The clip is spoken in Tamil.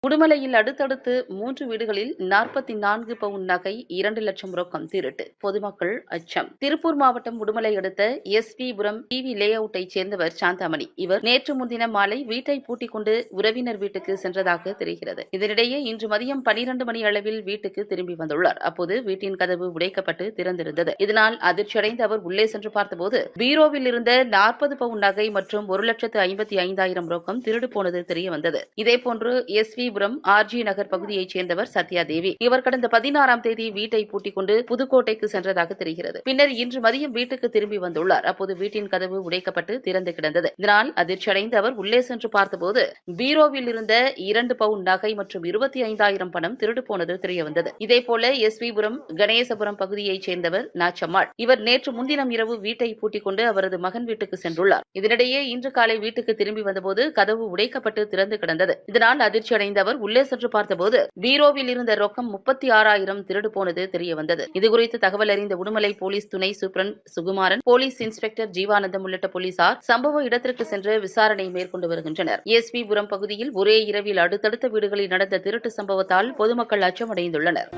உடுமலையில் அடுத்தடுத்து 3 வீடுகளில் 44 பவுன் நகை 2 லட்சம் ரொக்கம் திருட்டு. பொதுமக்கள் அச்சம். திருப்பூர் மாவட்டம் உடுமலை அடுத்த எஸ்.பி.புரம் டிவி லே அவுட்டைச் சேர்ந்தவர் சாந்தாமணி. இவர் நேற்று முன்தினம் மாலை வீட்டை பூட்டிக் கொண்டு உறவினர் வீட்டுக்கு சென்றதாக தெரிகிறது. இதனிடையே இன்று மதியம் 12 மணி அளவில் வீட்டுக்கு திரும்பி வந்துள்ளார். அப்போது வீட்டின் கதவு உடைக்கப்பட்டு திறந்திருந்தது. இதனால் அதிர்ச்சியடைந்த அவர் உள்ளே சென்று பார்த்தபோது பீரோவில் இருந்த 40 பவுன் நகை மற்றும் 1,55,000 ரொக்கம் திருடு போனது தெரியவந்தது. இதேபோன்று எஸ்.வி. ஆர்.ஜி. நகர் பகுதியைச் சேர்ந்தவர் சத்யாதேவி. இவர் கடந்த 16ஆம் தேதி வீட்டை பூட்டிக் கொண்டு புதுக்கோட்டைக்கு சென்றதாக தெரிகிறது. பின்னர் இன்று மதியம் வீட்டுக்கு திரும்பி வந்துள்ளார். அப்போது வீட்டின் கதவு உடைக்கப்பட்டு திறந்து கிடந்தது. இதனால் அதிர்ச்சியடைந்த அவர் உள்ளே சென்று பார்த்தபோது பீரோவில் இருந்த 2 பவுன் நகை மற்றும் 25,000 பணம் திருடு போனது தெரியவந்தது. இதேபோல எஸ்.வி.புரம் கணேசபுரம் பகுதியைச் சேர்ந்தவர் நாச்சம்மாள். இவர் நேற்று முன்தினம் இரவு வீட்டை பூட்டிக் கொண்டு அவரது மகன் வீட்டுக்கு சென்றுள்ளார். இதனிடையே இன்று காலை வீட்டுக்கு திரும்பி வந்தபோது கதவு உடைக்கப்பட்டு திறந்து கிடந்தது. இதனால் அதிர்ச்சியடைந்த அவர் உள்ளே சென்று பார்த்தபோது பீரோவில் இருந்த ரொக்கம் 36,000 திருடு போனது தெரியவந்தது. இதுகுறித்து தகவல் அறிந்த உடுமலை போலீஸ் துணை superintendent Sukumaran, police inspector Jeevanandam உள்ளிட்ட போலீசார் சம்பவ இடத்திற்கு சென்று விசாரணை மேற்கொண்டு வருகின்றனர். எஸ்.பி.புரம் பகுதியில் ஒரே இரவில் அடுத்தடுத்த வீடுகளில் நடந்த திருட்டு சம்பவத்தால் பொதுமக்கள் அச்சமடைந்துள்ளனர்.